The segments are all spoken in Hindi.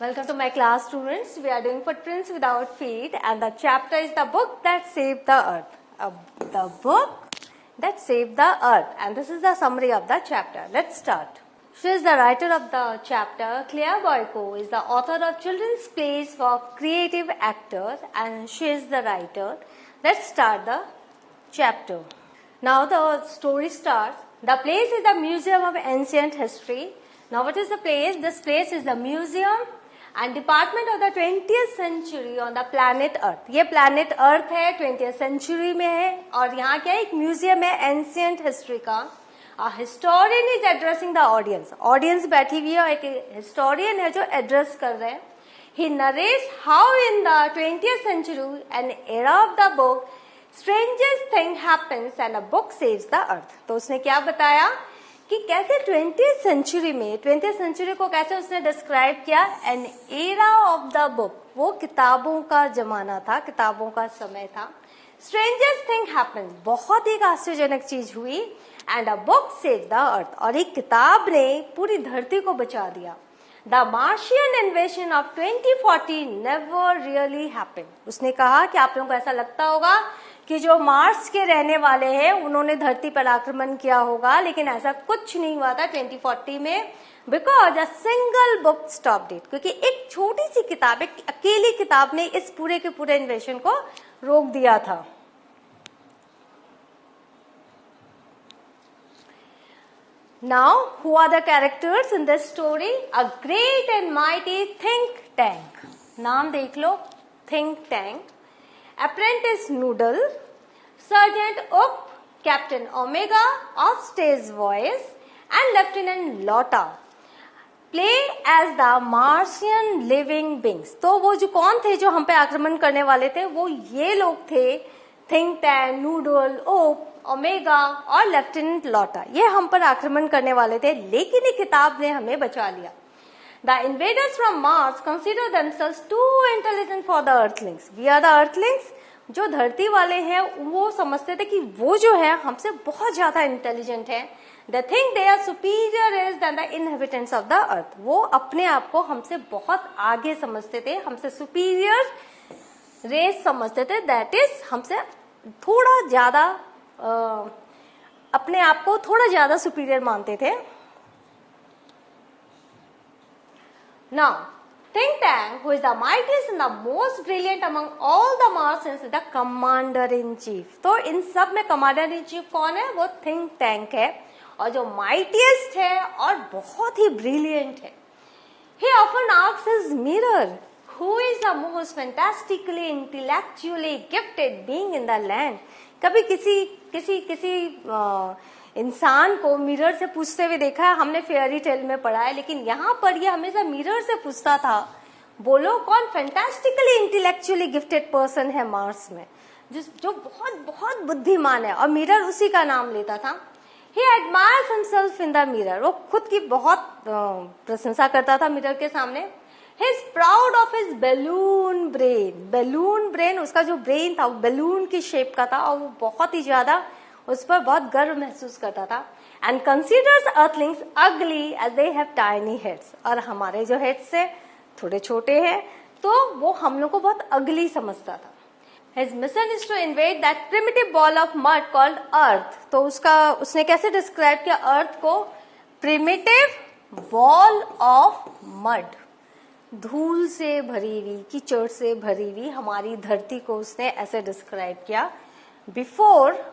Welcome to my class, students. We are doing Footprints Without Feet, and the chapter is the book that saved the earth. The book that saved the earth, and this is the summary of the chapter. Let's start. She is the writer of the chapter. Claire Boyko is the author of children's plays for creative actors, and she is the writer. Let's start the chapter. Now the story starts. The place is the Museum of Ancient History. Now what is the place? This place is the museum and department of the 20th century on the planet Earth. ये planet Earth है, 20th century में है और यहाँ क्या एक म्यूजियम है ancient history का. A historian is addressing the audience. Audience बैठी हुई है और एक historian है जो address कर रहे हैं. He narrates how in the 20th century, an era of the book, strangest thing happens and a book saves the earth. तो उसने क्या बताया कि कैसे 20th century में 20th century को कैसे उसने डिस्क्राइब किया. An era of the book, वो किताबों का जमाना था, किताबों का समय था. स्ट्रेंजेस्ट थिंग हैपेंड, बहुत ही आश्चर्यजनक चीज हुई. And a book save the earth, और एक किताब ने पूरी धरती को बचा दिया. The Martian इन्वेशन of 2040 never really happened. उसने कहा कि आप लोगों को ऐसा लगता होगा कि जो मार्स के रहने वाले हैं उन्होंने धरती पर आक्रमण किया होगा, लेकिन ऐसा कुछ नहीं हुआ था 2040 में. Because a single book stopped it, क्योंकि एक छोटी सी किताब, एक अकेली किताब ने इस पूरे के पूरे इन्वेशन को रोक दिया था. Now, who are the characters in this story? A great and mighty think tank. नाम देख लो, think tank. Apprentice Noodle, Sergeant Oak, Captain Omega, Offstage Voice, and Lieutenant Lotta play as the Martian living beings. तो वो जो कौन थे जो हम पे आक्रमण करने वाले थे, वो ये लोग थे. Think Tank, Noodle, Oak, omega और लेफ्टिनेंट लॉटा, ये हम पर आक्रमण करने वाले थे, लेकिन ये किताब ने हमें बचा लिया. The invaders from Mars consider themselves too intelligent for the Earthlings. We are the Earthlings. जो धरती वाले हैं वो समझते थे कि वो जो है हमसे बहुत ज्यादा इंटेलिजेंट है. They think they are superior than the inhabitants of the Earth. वो अपने आप को हमसे बहुत आगे समझते थे, हमसे सुपीरियर रेस समझते थे. दैट इज हमसे थोड़ा ज्यादा अपने आप को थोड़ा ज्यादा सुपीरियर मानते थे. Now, Think Tank, who is the mightiest and the most brilliant among all the Martians, is the commander in chief. तो इन सब में commander in chief कौन है? वो Think Tank है, और जो mightiest है और बहुत ही brilliant है. He often asks his mirror, who is the most fantastically intellectually gifted being in the land? कभी किसी इंसान को मिरर से पूछते हुए देखा है? हमने फेयरी टेल में पढ़ा है, लेकिन यहाँ पर ये हमेशा मिरर से पूछता था, बोलो कौन फैंटास्टिकली इंटेलेक्चुअली गिफ्टेड पर्सन है मार्स में, जो बहुत बहुत बुद्धिमान है, और मिरर उसी का नाम लेता था. He admires himself in the mirror. वो खुद की बहुत प्रशंसा करता था मिरर के सामने. He is proud of his balloon brain. Balloon brain, उसका जो ब्रेन था वो बैलून की शेप का था, और वो बहुत ही ज्यादा उस पर बहुत गर्व महसूस करता था. And considers earthlings ugly as they have tiny heads. और हमारे जो हेड्स है थोड़े छोटे हैं, तो वो हम लोग को बहुत अगली समझता था. His mission is to invade that primitive ball of mud called Earth. तो उसने कैसे डिस्क्राइब किया अर्थ को? प्रिमिटिव बॉल ऑफ मड, धूल से भरी हुई, कीचड़ से भरी हुई हमारी धरती को उसने ऐसे डिस्क्राइब किया. बिफोर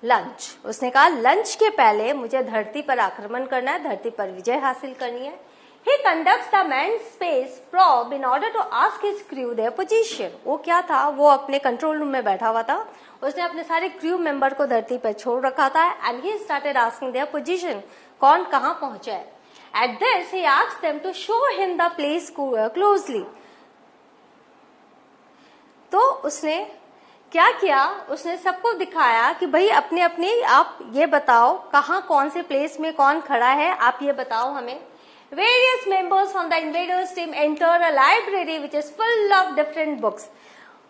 लंच, उसने कहा लंच के पहले मुझे धरती पर आक्रमण करना है, धरती पर विजय हासिल करनी है. He conducts the manned space probe in order to ask his crew their position. वो क्या था? वो अपने कंट्रोल रूम में बैठा हुआ था, उसने अपने सारे क्रू मेंबर को धरती पर छोड़ रखा था. And he started asking their position. कौन कहाँ पहुंचा है? At this he asked them to show him the place closely. तो उसने क्या किया? उसने सबको दिखाया कि भाई अपने अपने आप ये बताओ कहाँ कौन से प्लेस में कौन खड़ा है, आप ये बताओ हमें. Various members from the invaders team enter a library which is full of different books.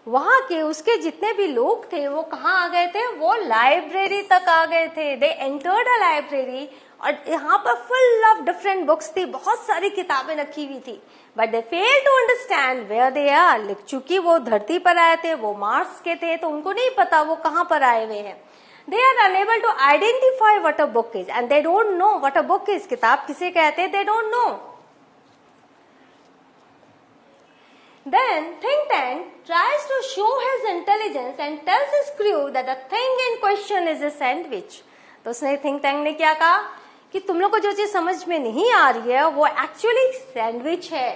वहां के उसके जितने भी लोग थे वो कहाँ आ गए थे, वो लाइब्रेरी तक आ गए थे। दे एंटर्ड अ लाइब्रेरी, और यहाँ पर फुल ऑफ डिफरेंट बुक्स थी, बहुत सारी किताबें रखी हुई थी। But they fail to understand where they are. चूंकि वो धरती पर आए थे, वो मार्स के थे, तो उनको नहीं पता वो कहाँ पर आए हुए हैं। They are unable to identify what a book is, and they don't know what a book is. किताब किसे कहते हैं, they don't know. Then think tank tries to show his intelligence and tells his crew that the thing in question is a sandwich. तो उसने think tank ने क्या कहा कि तुम लोग को जो चीज समझ में नहीं आ रही है वो एक्चुअली सैंडविच है।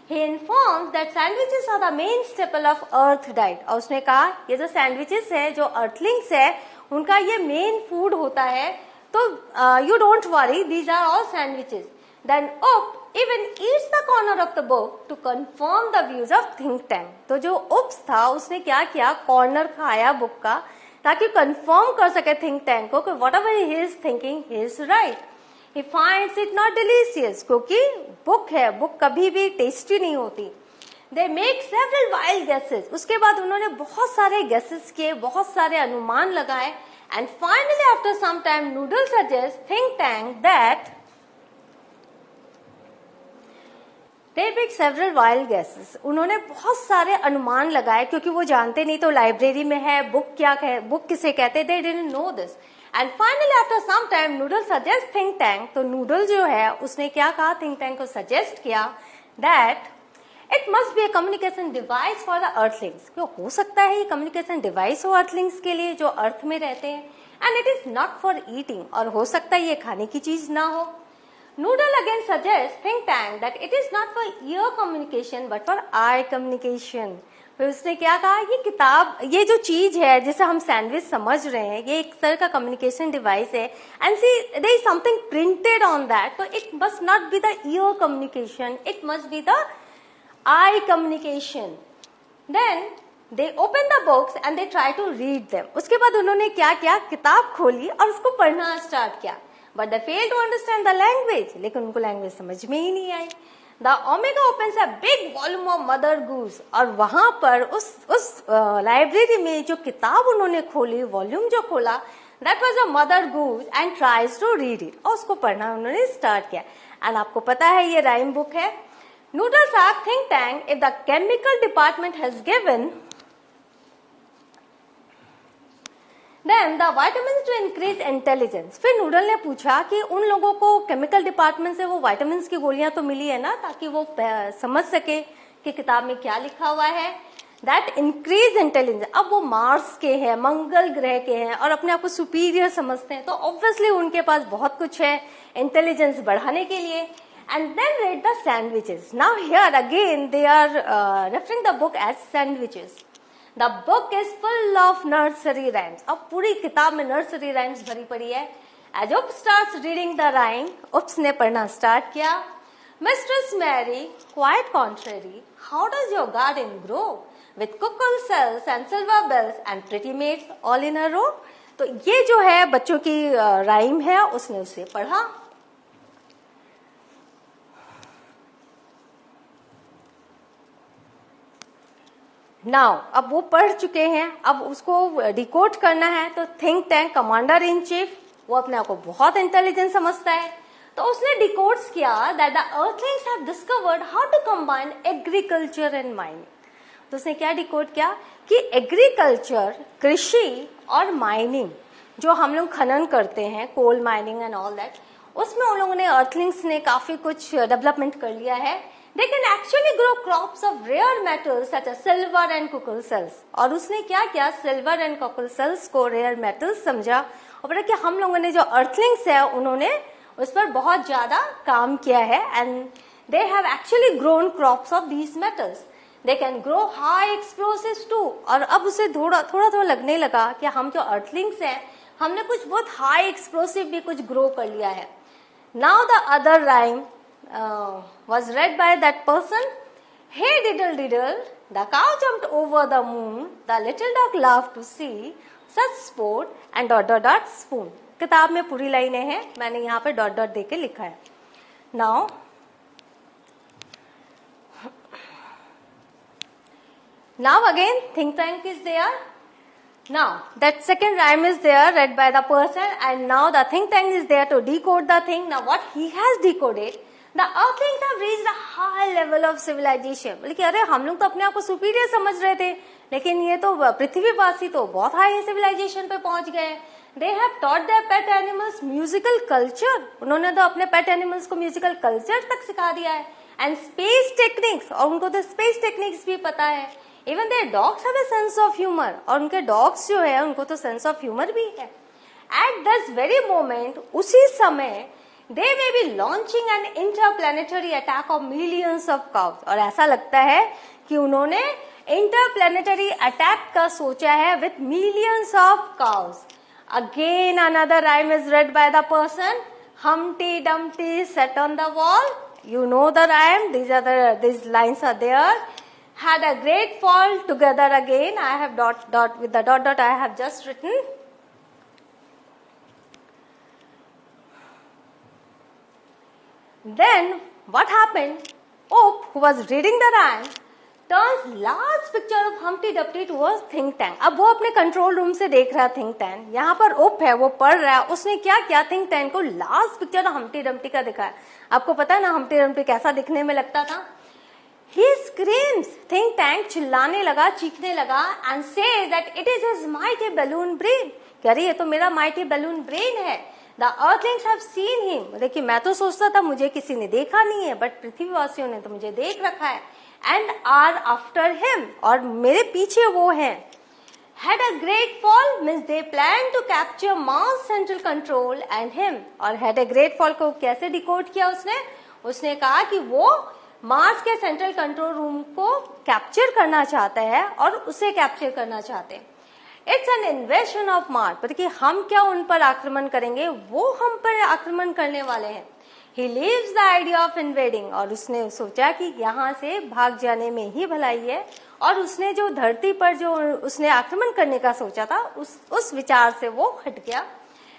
He informs that sandwiches are the main staple of Earth diet. और उसने कहा ये जो सैंडविचेस है, जो अर्थलिंग्स है, उनका ये मेन फूड होता है, तो you don't worry, these are all sandwiches. Then oops even eats the corner of the book to confirm the views of think tank. तो जो उप्स था उसने क्या किया, कॉर्नर खाया बुक का, ताकि कंफर्म कर सके थिंक टैंक को कि what ever he is thinking he is right. He finds it not delicious, क्योंकि बुक है, बुक कभी भी टेस्टी नहीं होती। They make several wild guesses. उसके बाद उन्होंने बहुत सारे guesses किए, बहुत सारे अनुमान लगाए, and finally after some time Noodle suggests think tank that they make several wild guesses. उन्होंने बहुत सारे अनुमान लगाए, क्योंकि वो जानते नहीं तो लाइब्रेरी में है, बुक क्या कहे, बुक किसे कहते, they didn't know this. And finally after some time Noodle suggests think tank. तो Noodle जो है उसने क्या कहा, think tank को suggest किया that It must be a communication device for the earthlings. क्यों हो सकता है ये communication device हो earthlings के लिए जो अर्थ में रहते हैं, and it is not for eating, और हो सकता है ये खाने की चीज ना हो। Noodle again suggests think tank that it is not for ear communication but for eye communication. फिर उसने क्या कहा, ये किताब, ये जो चीज है जिसे हम सैंडविच समझ रहे हैं, ये एक तरह का कम्युनिकेशन डिवाइस है, and see there is something printed on that, तो it must not be the ear communication, it must be the eye communication. Then they open the books and they try to read them. उसके बाद उन्होंने क्या किया, किताब खोली और उसको पढ़ना स्टार्ट किया, but they failed to understand the language. लेकिन उनको लैंग्वेज समझ में ही नहीं आई। The Omega opens a big volume of Mother Goose, और वहां पर उस लाइब्रेरी में जो किताब उन्होंने खोली, वॉल्यूम जो खोला, that was a Mother Goose, and tries to read it. और उसको पढ़ना उन्होंने स्टार्ट किया। एंड आपको पता है ये राइम बुक है। Noodles asked think tank if the chemical department has given them the vitamins to increase intelligence. फिर नूडल ने पूछा कि उन लोगों को केमिकल डिपार्टमेंट से वो विटामिन्स की गोलियां तो मिली है ना, ताकि वो समझ सके कि किताब में क्या लिखा हुआ है। That increase intelligence. अब वो मार्स के हैं, मंगल ग्रह के हैं, और अपने आप को सुपीरियर समझते हैं, तो ऑब्वियसली उनके पास बहुत कुछ है इंटेलिजेंस बढ़ाने के लिए। And then read the sandwiches. Now here again they are referring the book as sandwiches. The book is full of nursery rhymes. अब पूरी किताब में nursery rhymes भरी पड़ी है। As Ups starts reading the rhyme, Ups ने पढ़ना स्टार्ट किया। Mistress Mary, quite contrary, how does your garden grow? With cuckoo cells and silver bells and pretty maids all in a row. तो ये जो है बच्चों की राइम है, उसने उसे पढ़ा। नाउ अब वो पढ़ चुके हैं, अब उसको डिकोड करना है, तो think tank commander in chief, वो अपने आप को बहुत इंटेलिजेंट समझता है, तो उसने डिकोड्स किया that the earthlings have discovered how to combine agriculture and mining. तो उसने क्या डिकोड किया कि एग्रीकल्चर, कृषि और माइनिंग, जो हम लोग खनन करते हैं, coal mining and all that, उसमें उन लोगों ने अर्थलिंग्स ने काफी कुछ डेवलपमेंट कर लिया है। They can actually grow crops of rare metals such as silver and cuckoo cells. और उसने क्या किया, सिल्वर एंड कुकल सेल्स को रेयर मेटल्स समझा, और पता कि हम लोगों ने जो अर्थलिंग्स है उन्होंने उस पर बहुत ज्यादा काम किया है, and they have actually grown crops of these metals. They can grow high explosives too. और अब उसे थोड़ा लगने लगा कि हम जो अर्थलिंग्स हैं, हमने कुछ बहुत हाई एक्सप्लोसिव भी कुछ ग्रो कर लिया है। Now the other rhyme was read by that person. Hey diddle diddle, the cow jumped over the moon, the little dog laughed to see such sport, and dot dot dot spoon. किताब में पूरी लाइनें हैं, मैंने यहाँ पे डॉट डॉट देके लिखा है। Now Now again, think tank is there. Now, that second rhyme is there read by the person, and now the think tank is there to decode the thing. Now, what he has decoded, the earthlings have reached a high level of civilization. बोले कि अरे हम लोग तो अपने आप को सुपीरियर समझ रहे थे, लेकिन ये तो पृथ्वीवासी तो बहुत हाई सिविलाइजेशन पे पहुंच गए. They have taught their pet animals musical culture. उन्होंने तो अपने पेट एनिमल्स को म्यूजिकल कल्चर तक सिखा दिया है. एंड स्पेस टेक्निक्स, और उनको तो स्पेस टेक्निक्स भी पता है. Even their dogs have a sense of humour, और उनके डॉग्स जो है उनको तो सेंस ऑफ ह्यूमर भी है. एट दिस वेरी मोमेंट, उसी समय, they may be launching an interplanetary attack of millions of cows. और ऐसा लगता है कि उन्होंने इंटरप्लेनेटरी अटैक का सोचा है with millions of cause. Again another rhyme is red by the person. Humpty Dumpty sat on the wall. You know the rhyme. These lines are there. Had a great fall together again. I have with the dot I have just written. Then what happened? Ope, who was reading the rhyme, turns large picture of Humpty Dumpty towards think tank. अब वो अपने कंट्रोल रूम से देख रहा है थिंक टैंक. यहाँ पर ओप है, वो पढ़ रहा है. उसने क्या किया, थिंक टैंक को लार्ज पिक्चर हम्प्टी डम्प्टी का दिखाया. आपको पता है ना हम्प्टी डम्प्टी कैसा दिखने में लगता था. He screams, think tank चिल्लाने लगा, चीखने लगा, and says that it is his mighty balloon brain. कह रही है तो मेरा mighty balloon brain है. The earthlings have seen him. देखिए मैं तो सोचता था मुझे किसी ने देखा नहीं है, बट पृथ्वीवासियों ने तो मुझे देख रखा है. And are after him, और मेरे पीछे वो हैं. Had a great fall means they plan to capture Mars central control and him. और had a great fall को कैसे डिकोड किया उसने? उसने कहा कि वो मार्स के सेंट्रल कंट्रोल रूम को कैप्चर करना चाहता है और उसे कैप्चर करना चाहते हैं. It's an इन्वेशन of Mars. पर कि हम क्या उन पर आक्रमण करेंगे, वो हम पर आक्रमण करने वाले हैं. He leaves the idea of invading, और उसने सोचा कि यहाँ से भाग जाने में ही भलाई है. और उसने जो धरती पर जो उसने आक्रमण करने का सोचा था, उस विचार से वो हट गया.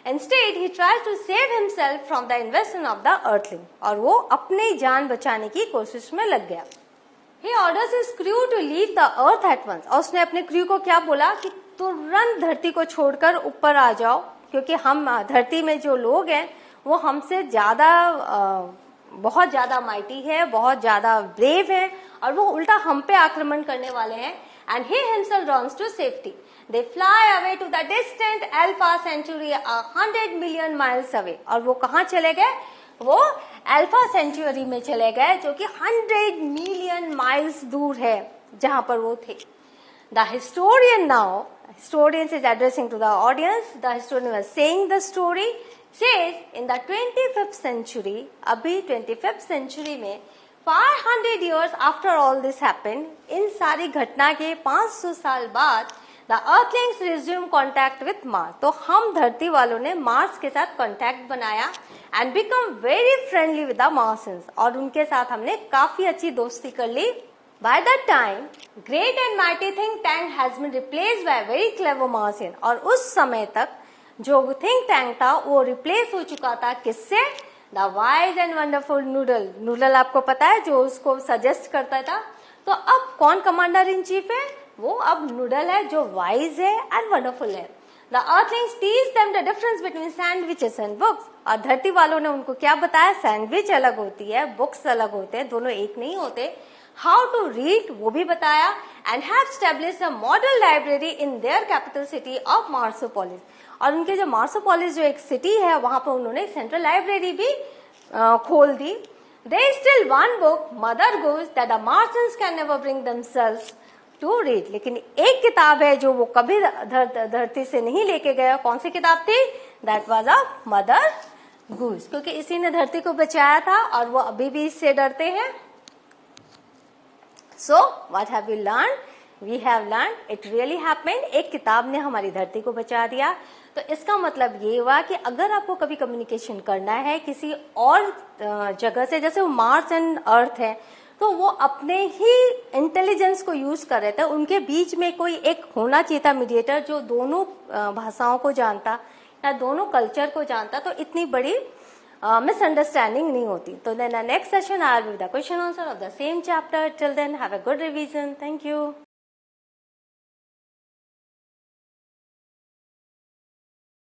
Instead, he tries to save himself from the invasion of the earthling, और वो अपनी जान बचाने की कोशिश में लग गया. He orders his crew to leave the earth at once, और उसने अपने क्रू को क्या बोला कि तुरंत धरती को छोड़कर ऊपर आ जाओ, क्योंकि हम धरती में जो लोग हैं वो हमसे ज्यादा बहुत ज्यादा माइटी है, बहुत ज्यादा ब्रेव है, और वो उल्टा हम पे आक्रमण करने वाले हैं. And he himself runs to safety. They fly away to the distant Alpha Centauri 100 million miles away. और वो कहाँ चले गए? वो अल्फा सेंचुरी में चले गए, जो कि 100 मिलियन माइल्स दूर है जहां पर वो थे. The historian now, historian is addressing to the audience. The historian was saying the story. Says in the 25th century, अभी 25th century में 500 years after all this happened, इन सारी घटना के 500 साल बाद the earthlings resume contact with Mars. तो हम धरती वालों ने मार्स के साथ कांटेक्ट बनाया and become very friendly with the Martians, और उनके साथ हमने काफी अच्छी दोस्ती कर ली. By that time, great and mighty think tank has been replaced by a very clever Martian. और उस समय तक जो थिंक टैंक था वो रिप्लेस हो चुका था किससे? The wise and wonderful noodle. Noodle आपको पता है जो उसको सजेस्ट करता था. तो अब कौन कमांडर इन चीफ है? वो अब नूडल है जो वाइज है एंड वंडरफुल है. The earthlings teach them the difference between sandwiches and books. और धरती वालों ने उनको क्या बताया? सैंडविच अलग होती है, बुक्स अलग होते हैं, दोनों एक नहीं होते. हाउ टू रीड वो भी बताया. And have established a model library in their capital city of Marsopolis. और उनके जो मार्सोपोलिस जो एक सिटी है वहां पर उन्होंने सेंट्रल लाइब्रेरी भी खोल दी. There is still one book, Mother Goose, that the Martians can never bring themselves to read. लेकिन एक किताब है जो वो कभी धरती से नहीं लेके गया. कौन सी किताब थी? That was a Mother Goose. क्योंकि इसी ने धरती को बचाया था और वो अभी भी इससे डरते हैं. So what have we learned? We have learned it really happened. एक किताब ने हमारी धरती को बचा दिया. तो इसका मतलब ये हुआ कि अगर आपको कभी कम्युनिकेशन करना है किसी और जगह से, जैसे वो मार्स एंड अर्थ है, तो वो अपने ही इंटेलिजेंस को यूज कर रहे थे. उनके बीच में कोई एक होना चाहिए था मीडिएटर जो दोनों भाषाओं को जानता या दोनों कल्चर को जानता, तो इतनी बड़ी मिसअंडरस्टैंडिंग नहीं होती. तो then next session I will be the question answer of the same chapter. Till then have a good revision. Thank you.